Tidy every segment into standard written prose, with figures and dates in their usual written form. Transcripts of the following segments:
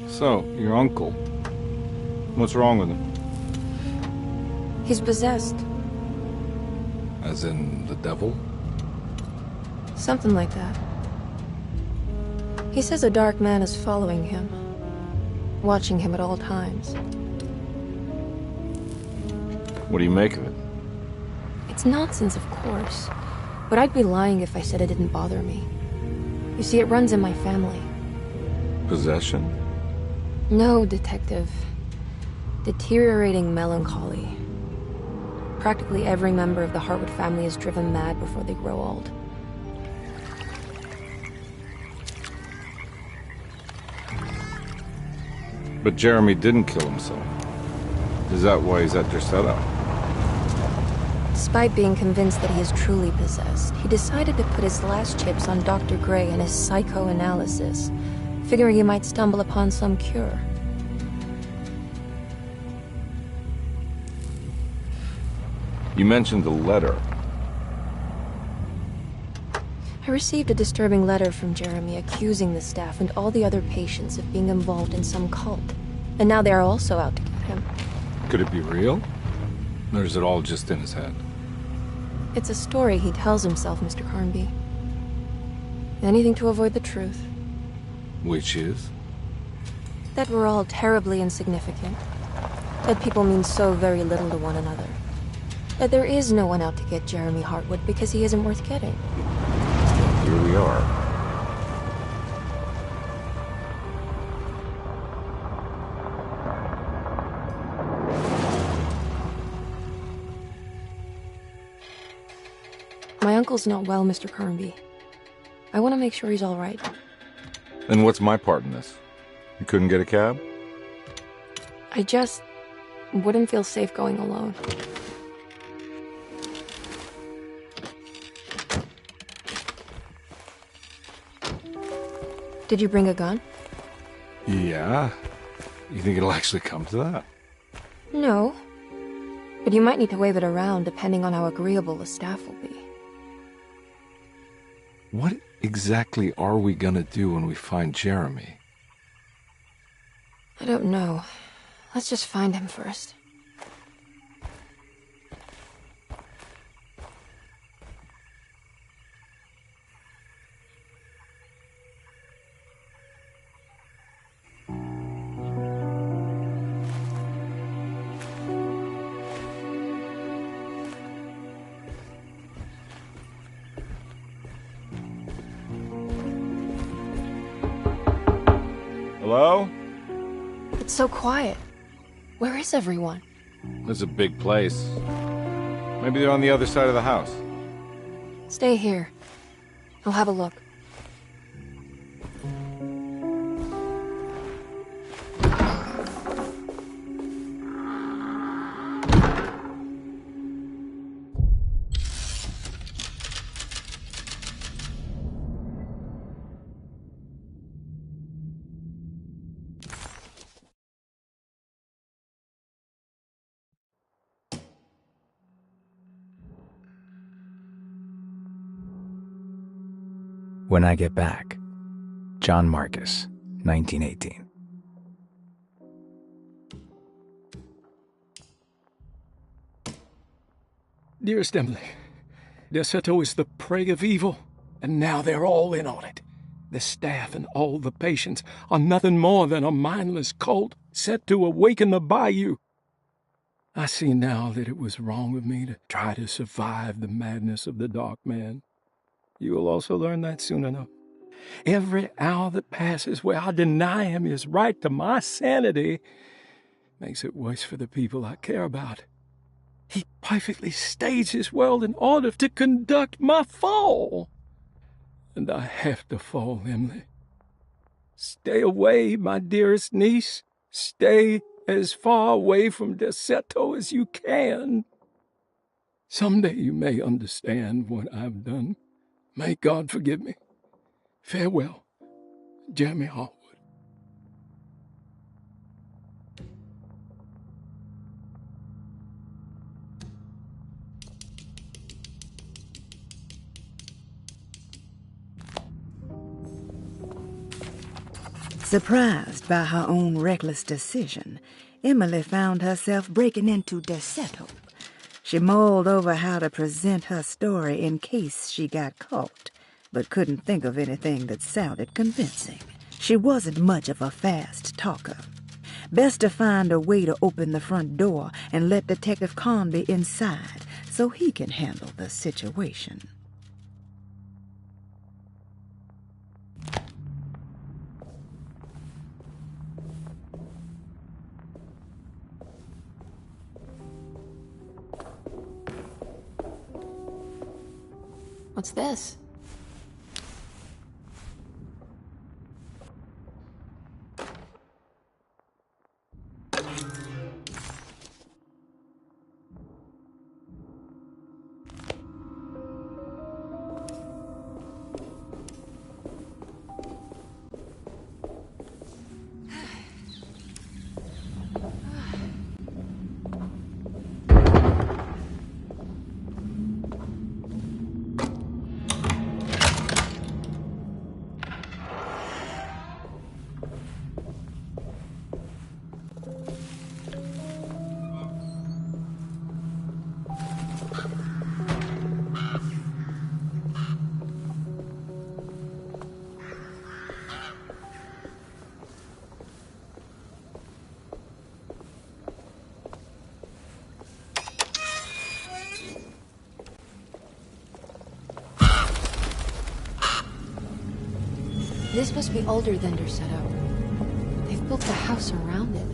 So, your uncle. What's wrong with him? He's possessed. As in the devil? Something like that. He says a dark man is following him, watching him at all times. What do you make of it? It's nonsense, of course, but I'd be lying if I said it didn't bother me. You see, it runs in my family. Possession? No, detective. Deteriorating melancholy. Practically every member of the Hartwood family is driven mad before they grow old. But Jeremy didn't kill himself. Is that why he's at your setup? Despite being convinced that he is truly possessed, he decided to put his last chips on Dr. Gray and his psychoanalysis, figuring he might stumble upon some cure. You mentioned the letter. I received a disturbing letter from Jeremy accusing the staff and all the other patients of being involved in some cult. And now they are also out to get him. Could it be real? Or is it all just in his head? It's a story he tells himself, Mr. Carnby. Anything to avoid the truth. Which is? That we're all terribly insignificant. That people mean so very little to one another. That there is no one out to get Jeremy Hartwood because he isn't worth getting. Here we are. My uncle's not well, Mr. Carnby. I want to make sure he's all right. Then what's my part in this? You couldn't get a cab? I just wouldn't feel safe going alone. Did you bring a gun? Yeah. You think it'll actually come to that? No. But you might need to wave it around depending on how agreeable the staff will be. What exactly are we gonna do when we find Jeremy? I don't know. Let's just find him first. Hello? It's so quiet. Where is everyone? This is a big place. Maybe they're on the other side of the house. Stay here. I'll have a look. When I Get Back, John Marcus, 1918. Dearest Emily, Secreto is the prey of evil, and now they're all in on it. The staff and all the patients are nothing more than a mindless cult set to awaken the bayou. I see now that it was wrong of me to try to survive the madness of the dark man. You will also learn that soon enough. Every hour that passes where I deny him his right to my sanity makes it worse for the people I care about. He perfectly staged his world in order to conduct my fall. And I have to fall, Emily. Stay away, my dearest niece. Stay as far away from Secreto as you can. Someday you may understand what I've done. May God forgive me. Farewell, Jeremy Hartwood. Surprised by her own reckless decision, Emily found herself breaking into desetto. She mulled over how to present her story in case she got caught, but couldn't think of anything that sounded convincing. She wasn't much of a fast talker. Best to find a way to open the front door and let Detective Conby inside so he can handle the situation. What's this? This must be older than Dersetto. They've built the house around it.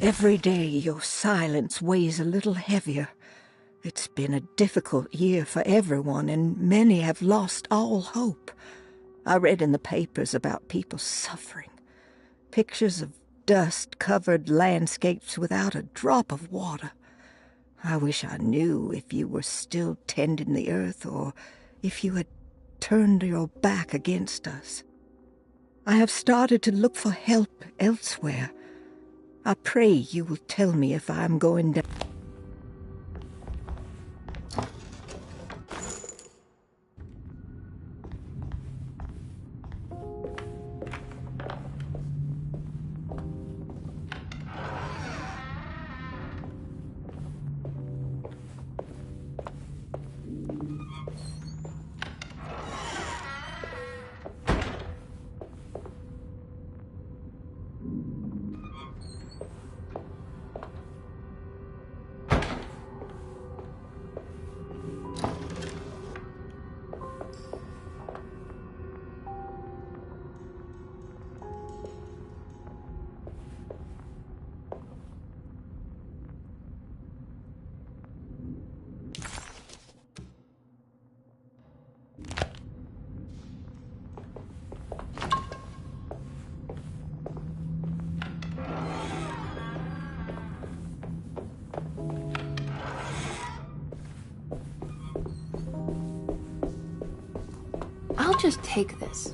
Every day your silence weighs a little heavier. It's been a difficult year for everyone, and many have lost all hope. I read in the papers about people suffering. Pictures of dust-covered landscapes without a drop of water. I wish I knew if you were still tending the earth or if you had turned your back against us. I have started to look for help elsewhere. I pray you will tell me if I am going down. I'll just take this.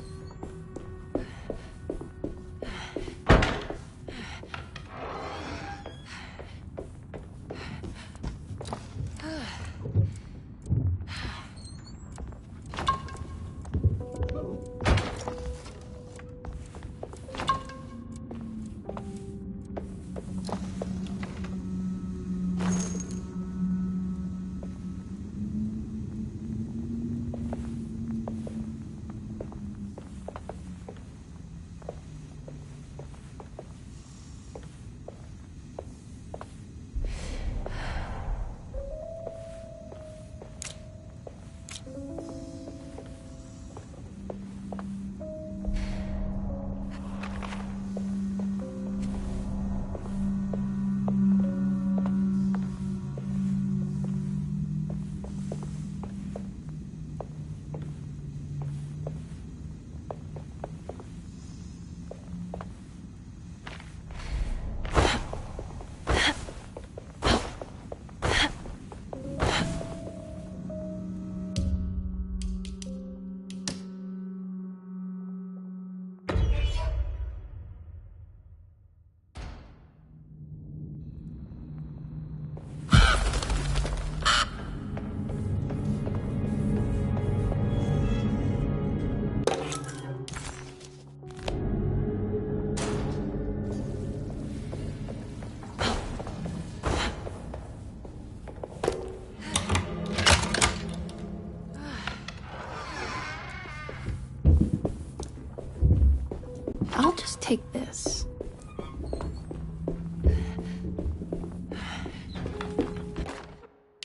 take this.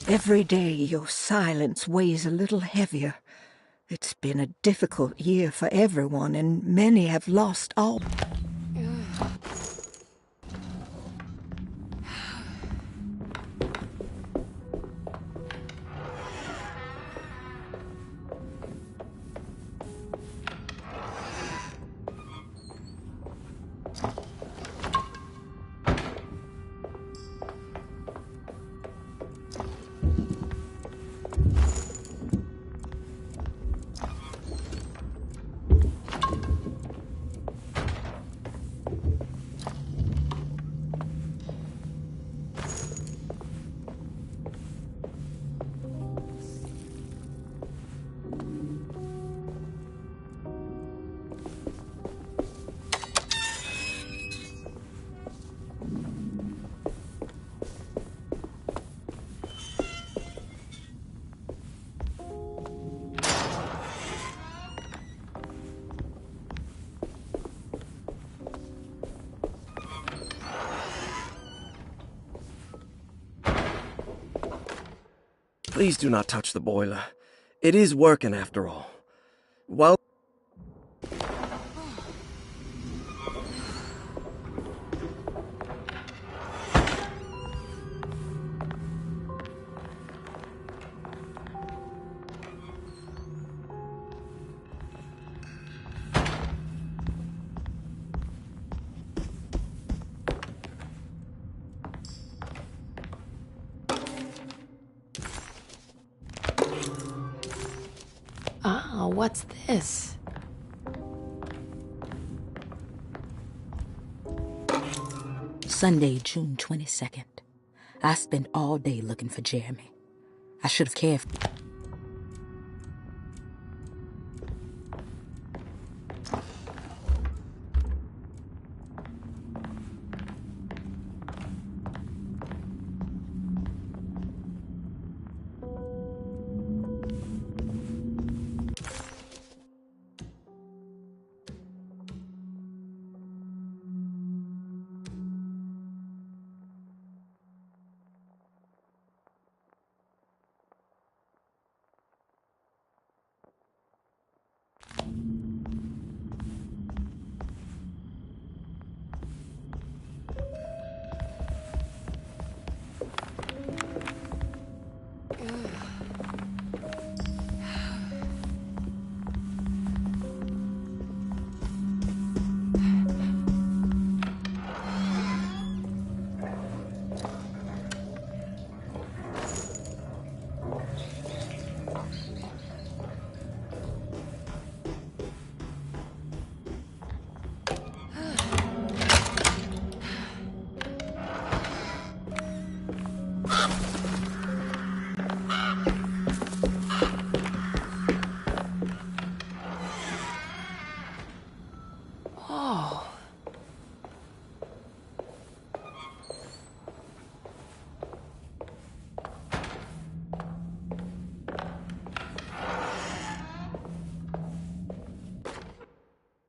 Every day your silence weighs a little heavier. It's been a difficult year for everyone, and many have lost all. Please do not touch the boiler. It is working after all. While... Ah, what's this? Sunday, June 22nd. I spent all day looking for Jeremy. I should have cared.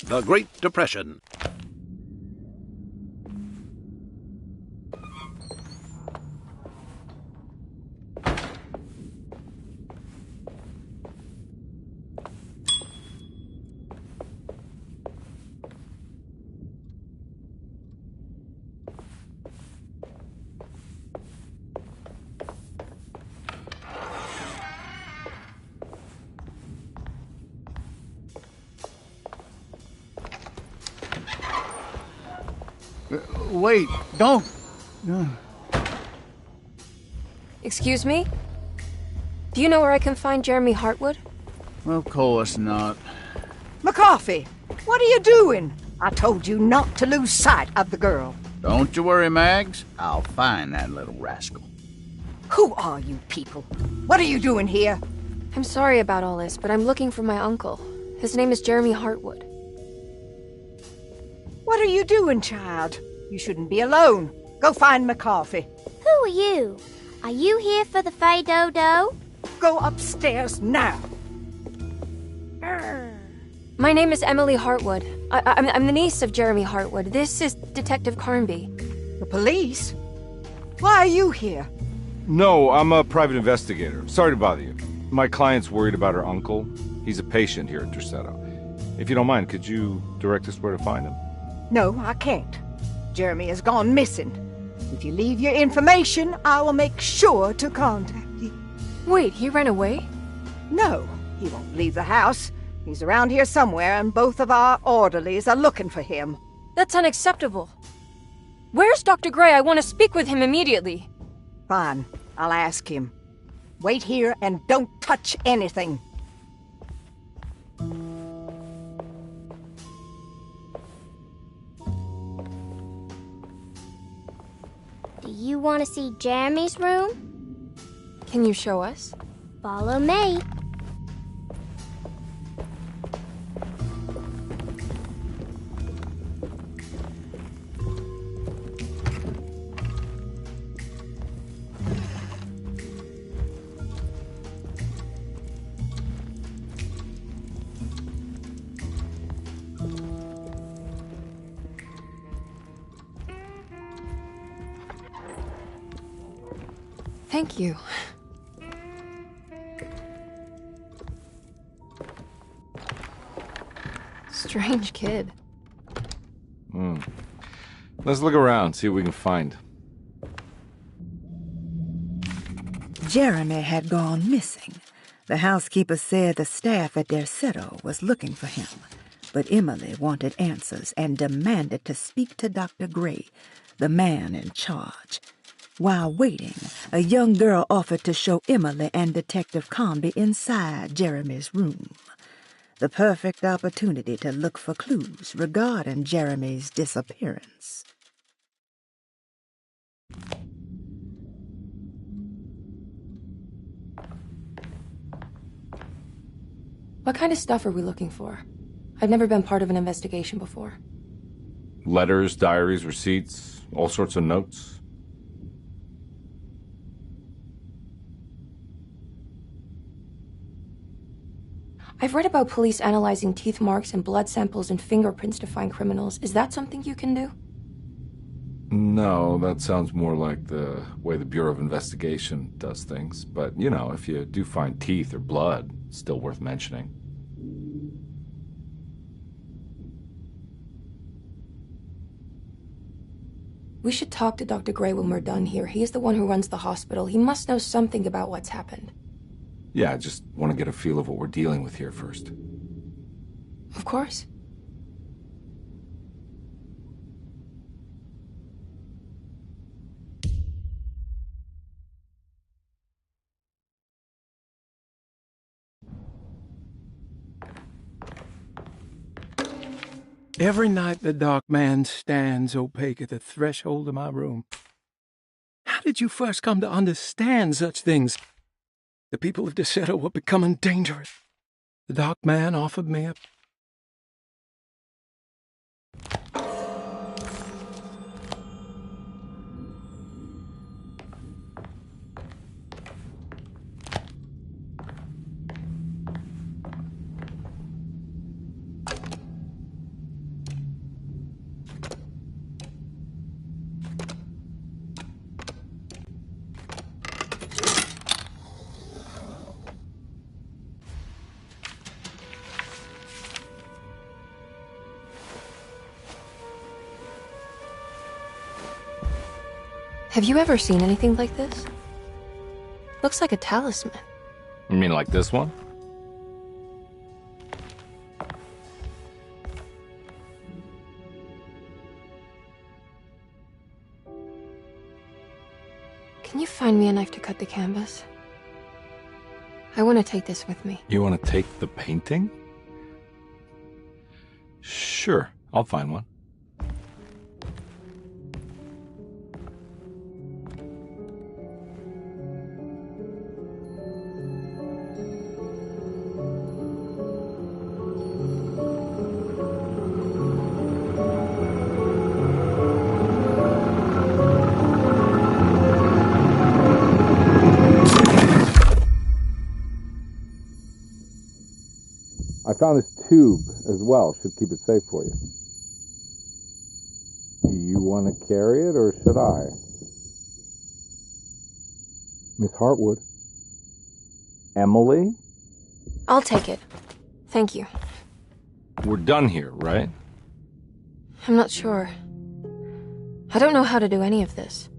The Great Depression. Wait, don't! Excuse me? Do you know where I can find Jeremy Hartwood? Of course not. McCarthy, what are you doing? I told you not to lose sight of the girl. Don't you worry, Mags. I'll find that little rascal. Who are you people? What are you doing here? I'm sorry about all this, but I'm looking for my uncle. His name is Jeremy Hartwood. What are you doing, child? You shouldn't be alone. Go find McCarthy. Who are you? Are you here for the Fay Dodo? Go upstairs now. My name is Emily Hartwood. I'm the niece of Jeremy Hartwood. This is Detective Carnby. The police? Why are you here? No, I'm a private investigator. Sorry to bother you. My client's worried about her uncle. He's a patient here at Tercetto. If you don't mind, could you direct us where to find him? No, I can't. Jeremy has gone missing. If you leave your information, I will make sure to contact you. Wait, he ran away? No, he won't leave the house. He's around here somewhere, and both of our orderlies are looking for him. That's unacceptable. Where's Dr. Gray? I want to speak with him immediately. Fine, I'll ask him. Wait here and don't touch anything. Do you want to see Jeremy's room? Can you show us? Follow me. Thank you. Strange kid. Let's look around, see what we can find. Jeremy had gone missing. The housekeeper said the staff at Tercetto was looking for him. But Emily wanted answers and demanded to speak to Dr. Gray, the man in charge. While waiting, a young girl offered to show Emily and Detective Carnby inside Jeremy's room. The perfect opportunity to look for clues regarding Jeremy's disappearance. What kind of stuff are we looking for? I've never been part of an investigation before. Letters, diaries, receipts, all sorts of notes. I've read about police analyzing teeth marks and blood samples and fingerprints to find criminals. Is that something you can do? No, that sounds more like the way the Bureau of Investigation does things. But, you know, if you do find teeth or blood, it's still worth mentioning. We should talk to Dr. Gray when we're done here. He is the one who runs the hospital. He must know something about what's happened. Yeah, I just want to get a feel of what we're dealing with here first. Of course. Every night the dark man stands opaque at the threshold of my room. How did you first come to understand such things? The people of Tercetto were becoming dangerous. The dark man offered me a... Have you ever seen anything like this? Looks like a talisman. You mean like this one? Can you find me a knife to cut the canvas? I want to take this with me. You want to take the painting? Sure, I'll find one. I found this tube as well. Should keep it safe for you. Do you want to carry it, or should I? Miss Hartwood? Emily? I'll take it. Thank you. We're done here, right? I'm not sure. I don't know how to do any of this.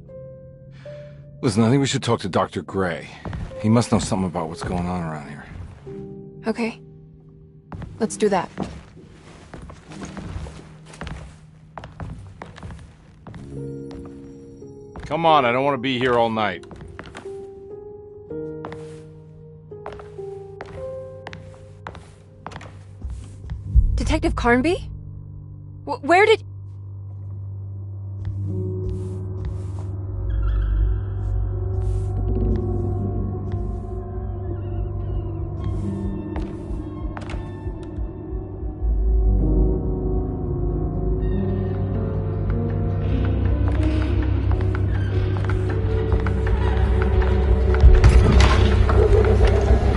Listen, I think we should talk to Dr. Gray. He must know something about what's going on around here. Okay. Let's do that. Come on, I don't want to be here all night. Detective Carnby? Where did...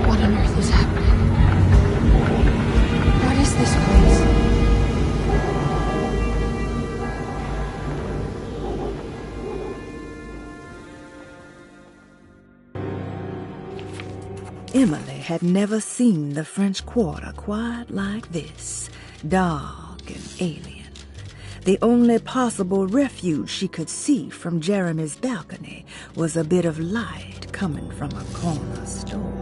What on earth is happening? What is this place? Emily had never seen the French Quarter quite like this, dark and alien. The only possible refuge she could see from Jeremy's balcony was a bit of light coming from a corner store.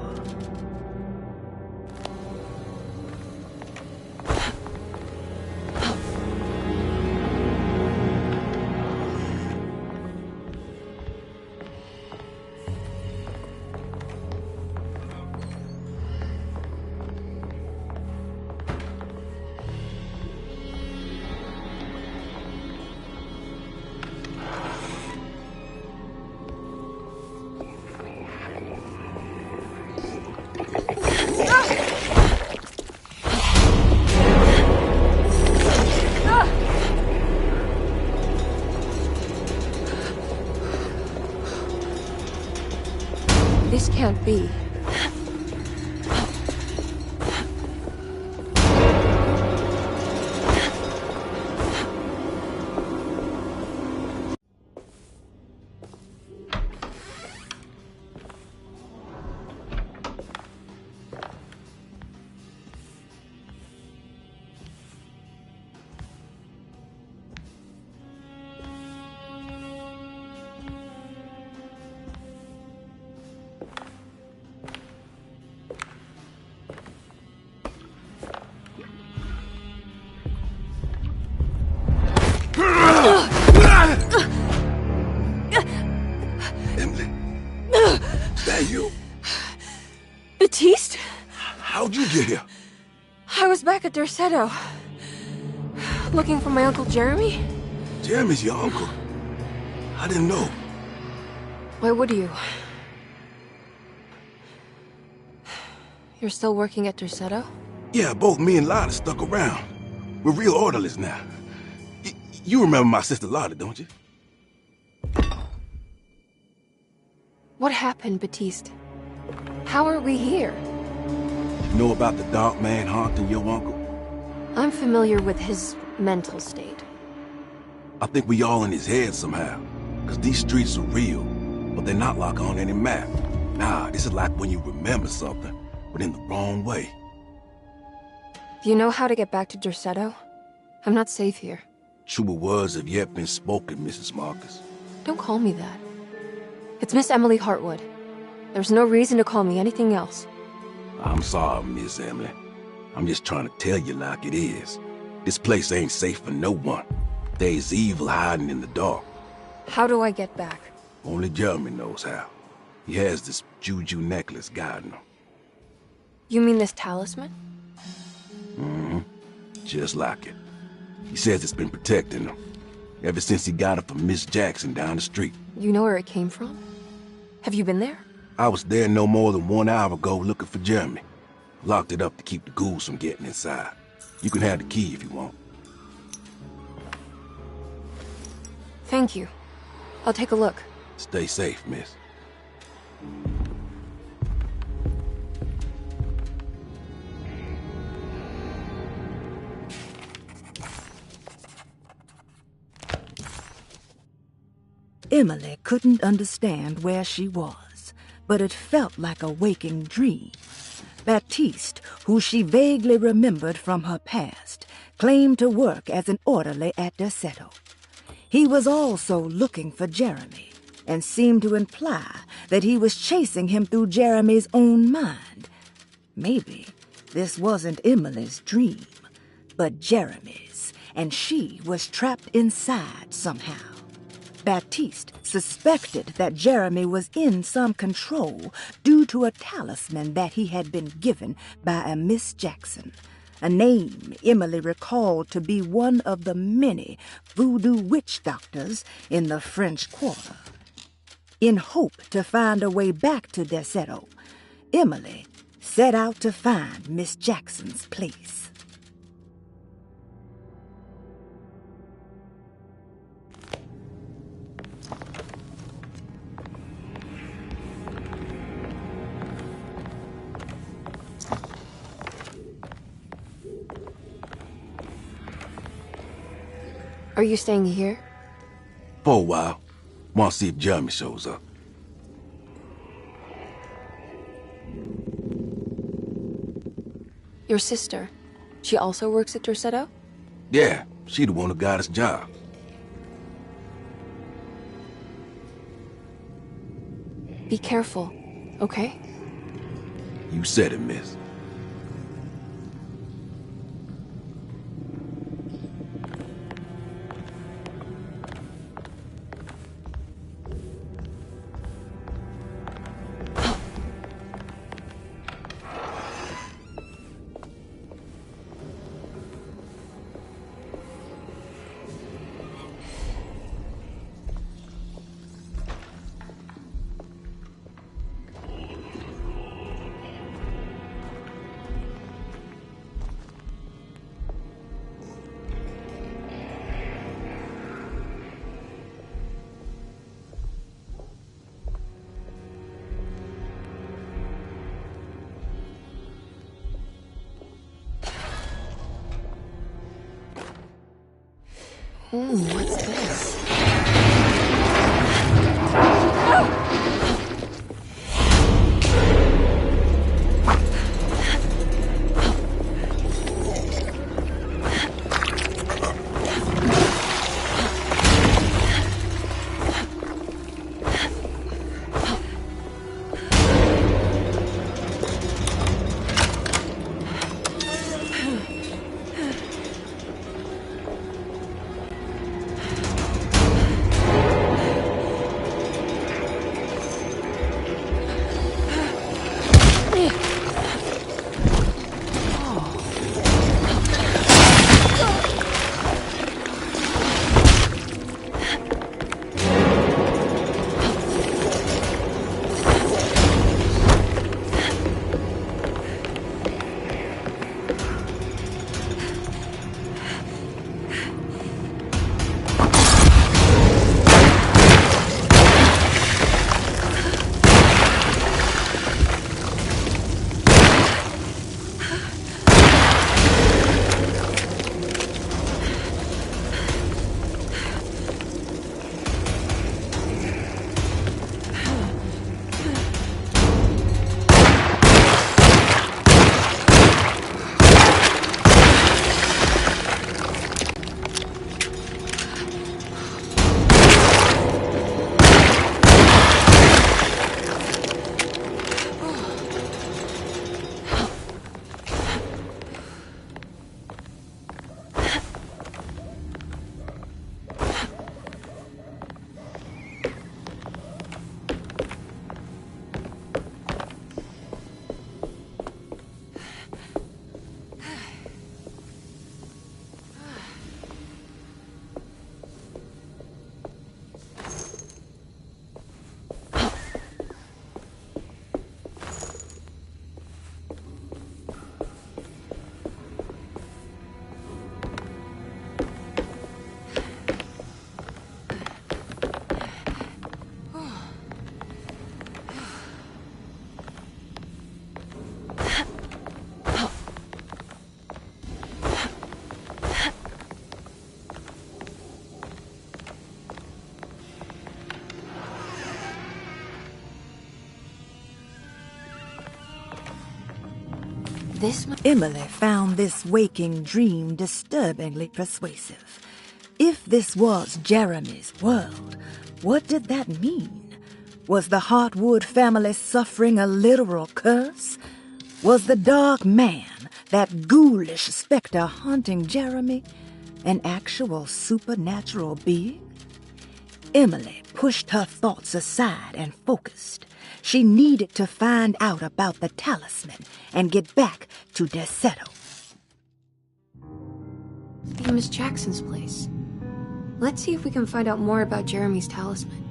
This can't be. Emily, is that you? Baptiste? How'd you get here? I was back at Derceto. Looking for my Uncle Jeremy? Jeremy's your uncle. I didn't know. Why would you? You're still working at Derceto? Yeah, both me and Lottie stuck around. We're real orderlies now. You remember my sister Lottie, don't you? What happened, Baptiste? How are we here? You know about the dark man haunting your uncle? I'm familiar with his mental state. I think we all in his head somehow. Because these streets are real, but they're not like on any map. Nah, this is like when you remember something, but in the wrong way. Do you know how to get back to Derceto? I'm not safe here. Truer words have yet been spoken, Mrs. Marcus. Don't call me that. It's Miss Emily Hartwood. There's no reason to call me anything else. I'm sorry, Miss Emily. I'm just trying to tell you like it is. This place ain't safe for no one. There's evil hiding in the dark. How do I get back? Only Jeremy knows how. He has this juju necklace guiding him. You mean this talisman? Mm-hmm. Just like it. He says it's been protecting him ever since he got it from Miss Jackson down the street. You know where it came from? Have you been there? I was there no more than 1 hour ago looking for Jeremy. Locked it up to keep the ghouls from getting inside. You can have the key if you want. Thank you. I'll take a look. Stay safe, miss. Emily couldn't understand where she was, but it felt like a waking dream. Baptiste, who she vaguely remembered from her past, claimed to work as an orderly at Secreto. He was also looking for Jeremy, and seemed to imply that he was chasing him through Jeremy's own mind. Maybe this wasn't Emily's dream, but Jeremy's, and she was trapped inside somehow. Baptiste suspected that Jeremy was in some control due to a talisman that he had been given by a Miss Jackson, a name Emily recalled to be one of the many voodoo witch doctors in the French Quarter. In hope to find a way back to Secreto, Emily set out to find Miss Jackson's place. Are you staying here? For a while. Want to see if Jeremy shows up. Your sister. She also works at Secreto? Yeah, she the one who got us job. Be careful, okay? You said it, miss. What's this? Emily found this waking dream disturbingly persuasive. If this was Jeremy's world, what did that mean? Was the Hartwood family suffering a literal curse? Was the dark man, that ghoulish specter haunting Jeremy, an actual supernatural being? Emily pushed her thoughts aside and focused. She needed to find out about the talisman and get back to Secreto. Miss Jackson's place. Let's see if we can find out more about Jeremy's talisman.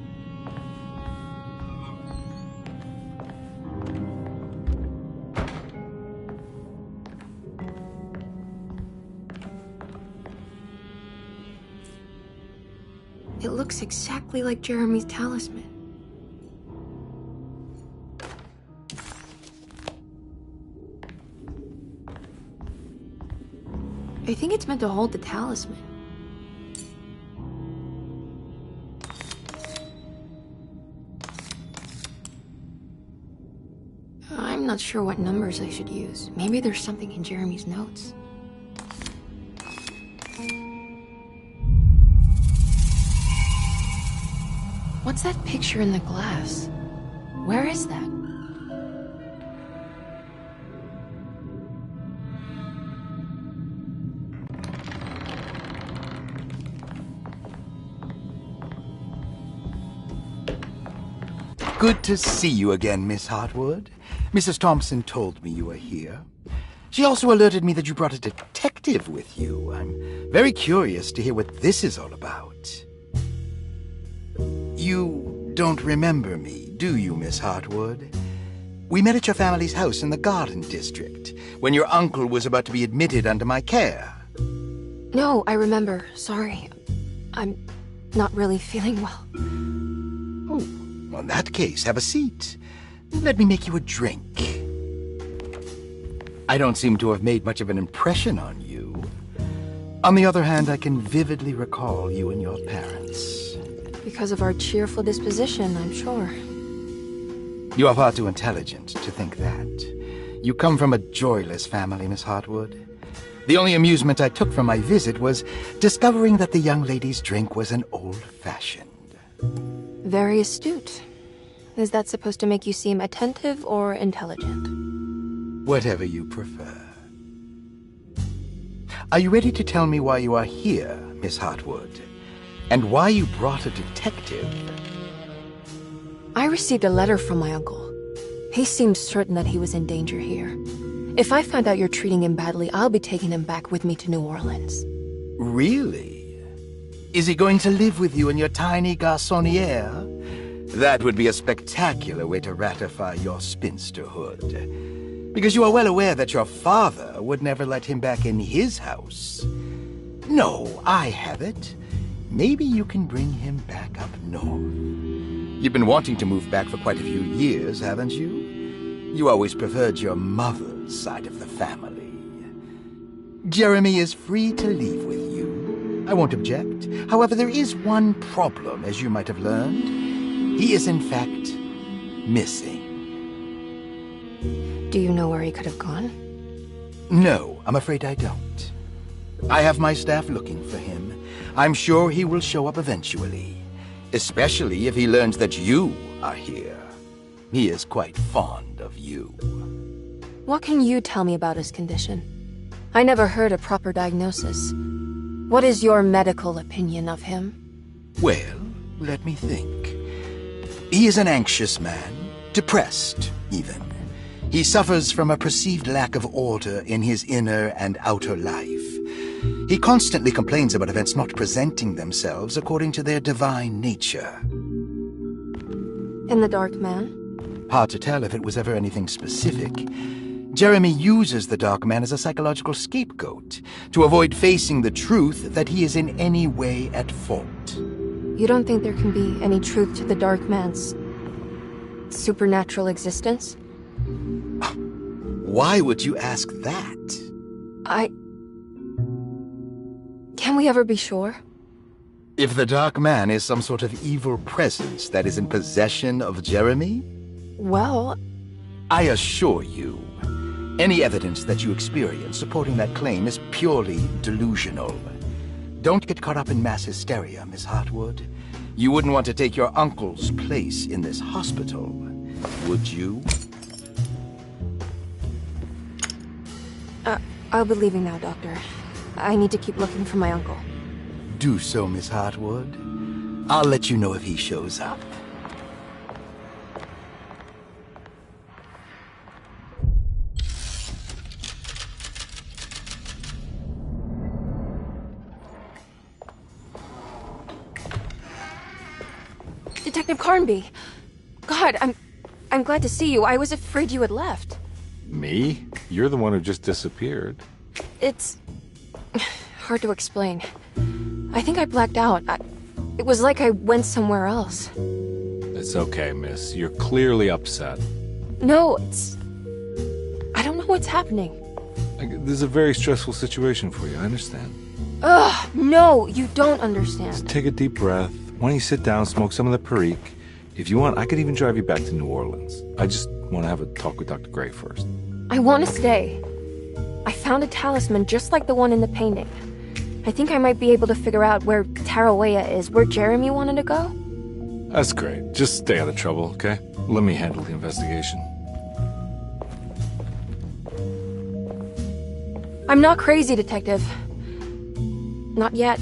It looks exactly like Jeremy's talisman. I think it's meant to hold the talisman. I'm not sure what numbers I should use. Maybe there's something in Jeremy's notes. What's that picture in the glass? Where is that? Good to see you again, Miss Hartwood. Mrs. Thompson told me you were here. She also alerted me that you brought a detective with you. I'm very curious to hear what this is all about. You don't remember me, do you, Miss Hartwood? We met at your family's house in the Garden District, when your uncle was about to be admitted under my care. No, I remember. Sorry. I'm not really feeling well. Oh, well, in that case, have a seat. Let me make you a drink. I don't seem to have made much of an impression on you. On the other hand, I can vividly recall you and your parents. Because of our cheerful disposition, I'm sure. You are far too intelligent to think that. You come from a joyless family, Miss Hartwood. The only amusement I took from my visit was discovering that the young lady's drink was an old-fashioned. Very astute. Is that supposed to make you seem attentive or intelligent? Whatever you prefer. Are you ready to tell me why you are here, Miss Hartwood? And why you brought a detective? I received a letter from my uncle. He seemed certain that he was in danger here. If I find out you're treating him badly, I'll be taking him back with me to New Orleans. Really? Is he going to live with you in your tiny garçonniere? That would be a spectacular way to ratify your spinsterhood. Because you are well aware that your father would never let him back in his house. No, I have it. Maybe you can bring him back up north. You've been wanting to move back for quite a few years, haven't you? You always preferred your mother's side of the family. Jeremy is free to leave with you. I won't object. However, there is one problem, as you might have learned. He is, in fact, missing. Do you know where he could have gone? No, I'm afraid I don't. I have my staff looking for him. I'm sure he will show up eventually, especially if he learns that you are here. He is quite fond of you. What can you tell me about his condition? I never heard a proper diagnosis. What is your medical opinion of him? Well, let me think. He is an anxious man, depressed, even. He suffers from a perceived lack of order in his inner and outer life. He constantly complains about events not presenting themselves according to their divine nature. And the Dark Man? Hard to tell if it was ever anything specific. Jeremy uses the Dark Man as a psychological scapegoat to avoid facing the truth that he is in any way at fault. You don't think there can be any truth to the Dark Man's supernatural existence? Why would you ask that? Can we ever be sure? If the Dark Man is some sort of evil presence that is in possession of Jeremy? Well, I assure you, Any evidence that you experience supporting that claim is purely delusional. Don't get caught up in mass hysteria, Miss Hartwood. You wouldn't want to take your uncle's place in this hospital, would you? I'll be leaving now, Doctor. I need to keep looking for my uncle. Do so, Miss Hartwood. I'll let you know if he shows up. Detective Carnby! God, I'm glad to see you. I was afraid you had left. Me? You're the one who just disappeared. It's hard to explain. I think I blacked out. It was like I went somewhere else. It's okay, miss. You're clearly upset. No, I don't know what's happening. This is a very stressful situation for you, I understand. Ugh, no, you don't understand. Just take a deep breath. Why don't you sit down, smoke some of the Perique? If you want, I could even drive you back to New Orleans. I just want to have a talk with Dr. Gray first. I want to stay. I found a talisman just like the one in the painting. I think I might be able to figure out where Tarawea is, where Jeremy wanted to go. That's great. Just stay out of trouble, okay? Let me handle the investigation. I'm not crazy, Detective. Not yet.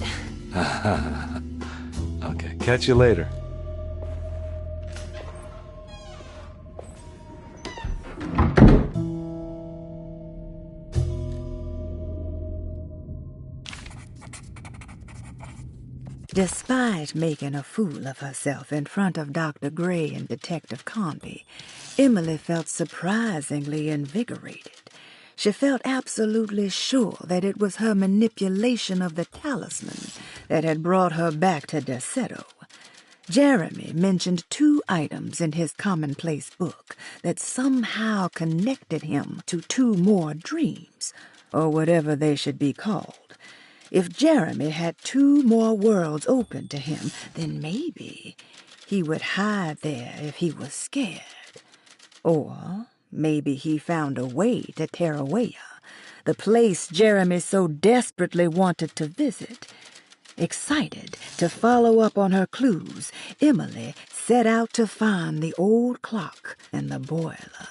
Okay, catch you later. Despite making a fool of herself in front of Dr. Gray and Detective Carnby, Emily felt surprisingly invigorated. She felt absolutely sure that it was her manipulation of the talisman that had brought her back to Derceto. Jeremy mentioned 2 items in his commonplace book that somehow connected him to 2 more dreams, or whatever they should be called. If Jeremy had 2 more worlds open to him, then maybe he would hide there if he was scared. Or maybe he found a way to Tarawea, the place Jeremy so desperately wanted to visit. Excited to follow up on her clues, Emily set out to find the old clock and the boiler.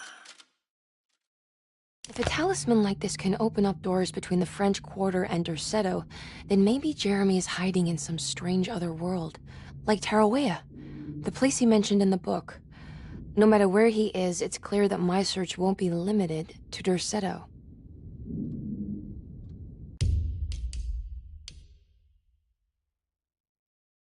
If a talisman like this can open up doors between the French Quarter and Derceto, then maybe Jeremy is hiding in some strange other world, like Tarawea, the place he mentioned in the book. No matter where he is, it's clear that my search won't be limited to Derceto.